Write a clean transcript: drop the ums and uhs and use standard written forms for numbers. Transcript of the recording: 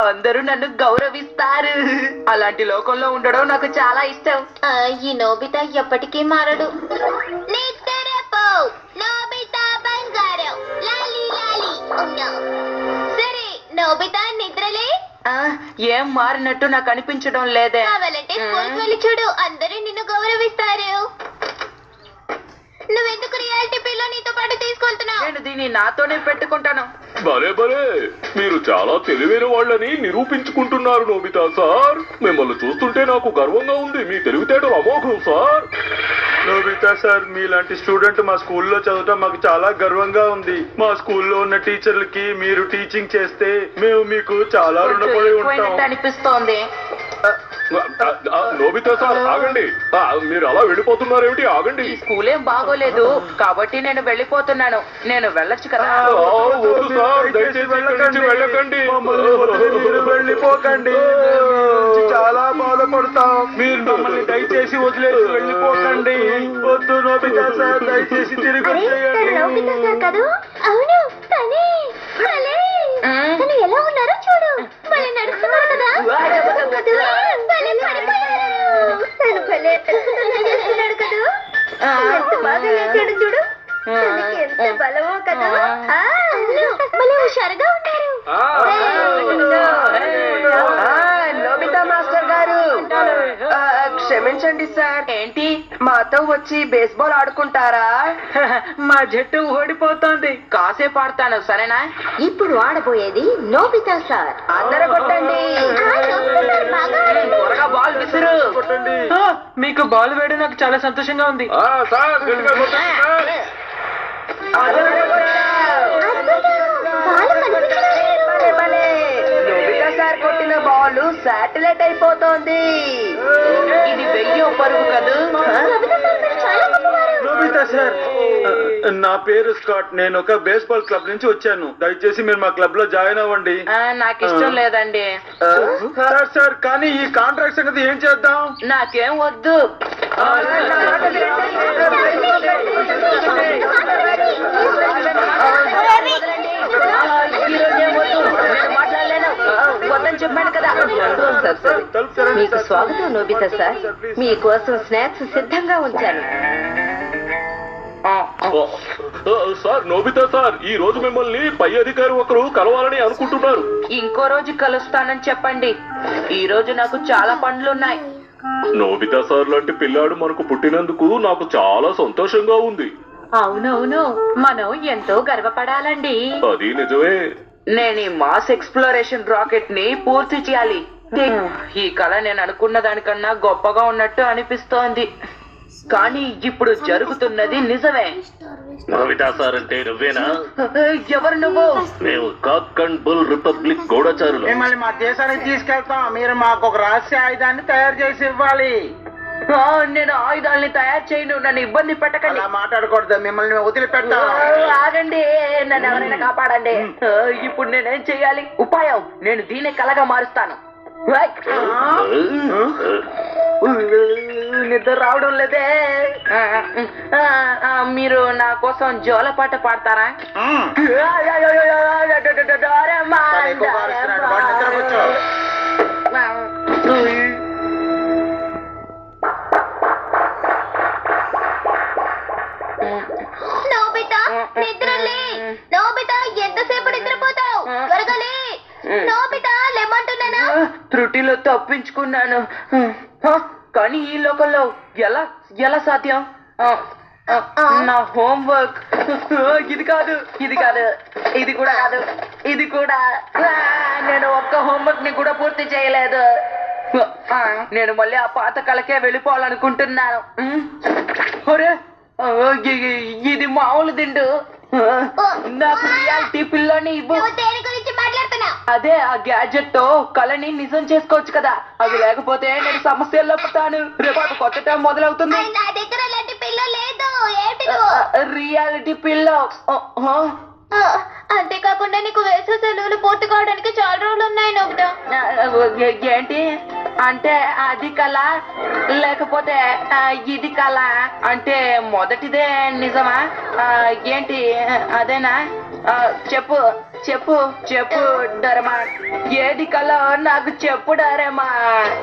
అందరూ నన్ను గౌరవిస్తారు. అలాంటి లోకంలో ఉండడం నాకు చాలా ఇష్టం. ఈ నోబితా ఎప్పటికీ మారడు. నిద్రపో నోబితా బంగారం లాలి లాలి. సరే నోబితా నిద్రలే. ఏం మారినట్టు నాకు అనిపించడం లేదే. కావాలంటే స్కూల్కి వెళ్ళి చూడు, అందరూ నిన్ను గౌరవిస్తారు. నువ్వెందుకు రియాలిటీ పిల్లో నీతో పాటు తీసుకెళ్తున్నావు? నేను దీన్ని నాతోనే పెట్టుకుంటాను. భలే భలే, మీరు చాలా తెలివైన వాళ్ళని నిరూపించుకుంటున్నారు నోబితా సార్. మిమ్మల్ని చూస్తుంటే నాకు గర్వంగా ఉంది. మీ తెలివితేటలు అమోఘం సార్. నోబితా సార్, మీలాంటి స్టూడెంట్ మా స్కూల్లో చదవటం మాకు చాలా గర్వంగా ఉంది. మా స్కూల్లో ఉన్న టీచర్లకి మీరు టీచింగ్ చేస్తే మేము మీకు చాలా రుణపడి ఉంటాం అనిపిస్తోంది. నోబితా సార్ ఆగండి. మీరు అలా వెళ్ళిపోతున్నారేమిటి? ఆగండి. ఈ స్కూల్ ఏం బాగోలేదు కాబట్టి నేను వెళ్ళిపోతున్నాను. నేను వెళ్ళొచ్చు కదా. వద్దు సార్, దయచేసి వెళ్ళకండి. మీరు వెళ్ళిపోకండి, చాలా బాధపడతాం. మీరు మమ్మల్ని దయచేసి వదిలేసి వెళ్ళిపోకండి. వద్దు నోబితా సార్, దయచేసి తిరిగి వచ్చేయండి. అవును తనే. తను ఎలా ఉన్నారో చూడు. భలే నడుస్తున్నారు కదా. భలే పడిపోయారు. తను భలే చేస్తున్నాడు కదా. ఎంత బాగా లేచాడు చూడు. తనకి ఎంత బలమో కదా. భలే హుషారుగా ఉన్నారు. నోబితా మాస్టర్ గారు, క్షమించండి సార్. ఏంటి మాతో వచ్చి బేస్బాల్ ఆడుకుంటారా? మా జట్టు ఓడిపోతుంది. కాసేపు ఆడతాను, సరేనా? ఇప్పుడు ఆడబోయేది నోబితా సార్. అందరూ కొట్టండి. త్వరగా బాల్ విసురు. మీకు బాల్ వేయడం నాకు చాలా సంతోషంగా ఉంది. సార్ గట్టిగా కొట్టండి సార్. నోబితా సార్ కొట్టిన బాల్ శాటిలైట్ అయిపోతోంది. ఇది వెయ్యో పరుగు కదూ. నోబితా సార్, నా పేరు స్కాట్. నేను ఒక బేస్బాల్ క్లబ్ నుంచి వచ్చాను. దయచేసి మీరు మా క్లబ్ లో జాయిన్ అవ్వండి. నాకు ఇష్టం లేదండి. సార్ సార్, కానీ ఈ కాంట్రాక్ట్ సంగతి ఏం చేద్దాం? నాకేం వద్దు. వద్దని చెప్పాను కదా. మీకు స్వాగతం నోబితా సార్. మీకోసం స్నాక్స్ సిద్ధంగా ఉంచాను. సార్ నోబితా సార్, ఈ రోజు మిమ్మల్ని పై అధికారి ఒకరు కలవాలని అనుకుంటున్నారు. ఇంకో రోజు కలుస్తానని చెప్పండి. ఈ రోజు నాకు చాలా పనులున్నాయి. నోబితా సార్ లాంటి పిల్లాడు మనకు పుట్టినందుకు నాకు చాలా సంతోషంగా ఉంది. అవునవును, మనం ఎంతో గర్వపడాలండి. అది నిజమే. నేను ఈ మాస్ ఎక్స్ప్లోరేషన్ రాకెట్ ని పూర్తి చేయాలి. ఈ కళ నేను అనుకున్న దానికన్నా గొప్పగా ఉన్నట్టు అనిపిస్తోంది. కానీ ఇప్పుడు జరుగుతున్నది నిజమే. నోబితా సార్ అంటే నువ్వేనా? ఎవరు నువ్వు? మేము కాక్ అండ్ బుల్ రిపబ్లిక్ గూఢచారులు. మిమ్మల్ని మా దేశానికి తీసుకెళ్తాం. మీరు మాకు ఒక రహస్య ఆయుధాన్ని తయారు చేసి ఇవ్వాలి. నేను ఆయుధాలని తయారు చేయను. నన్ను ఇబ్బంది పెట్టకండి. అలా మాట్లాడకూడదు. మిమ్మల్ని వదిలిపెట్టాం. ఆగండి, నన్ను ఎవరైనా కాపాడండి. ఇప్పుడు నేనేం చెయ్యాలి? ఉపాయం, నేను దీన్ని కలగా మారుస్తాను. నిద్ర రావడం లేదే. మీరు నా కోసం జోలపాట పాడతారా? నోబితా నిద్రలే. నోబితా ఎంతసేపు నిద్రపోతావు? త్వరగా లే. నోబితా లేమంటున్నానా? త్రుటిలో తప్పించుకున్నాను. కానీ ఈ లోకంలో ఎలా ఎలా సాధ్యం? నా హోంవర్క్. ఇది కాదు, ఇది కాదు, ఇది కూడా కాదు, ఇది కూడా. నేను ఒక్క హోంవర్క్ ని కూడా పూర్తి చేయలేదు. నేను మళ్ళీ ఆ పాత కళకే వెళ్ళిపోవాలనుకుంటున్నాను. ఇది మామూలు దిండు. నాకు రియాలిటీ పిల్లని ఇవ్వు. దేని గురించి మాట్లాడుతున్నా? అదే ఆ గ్యాడ్జెట్ తో కళని నిజం చేసుకోవచ్చు కదా. అవి లేకపోతే నేను సమస్యల్లో పడతాను. రేపు కొత్త టైం మొదలవుతుంది. నా దగ్గర అలాంటి పిల్ల లేదు. రియాలిటీ పిల్ల. అంతేకాకుండా నీకు వేసే సెలవులు పూర్తి కావడానికి చాలా రోజులు ఉన్నాయి నోబితా. ఏంటి అంటే అది కళ లేకపోతే ఇది కళ? అంటే మొదటిదే నిజమా? ఏంటి అదేనా? చెప్పు. చెప్పు చెప్పు డోరేమాన్ ఏది కలో నాకు చెప్పు డోరేమాన్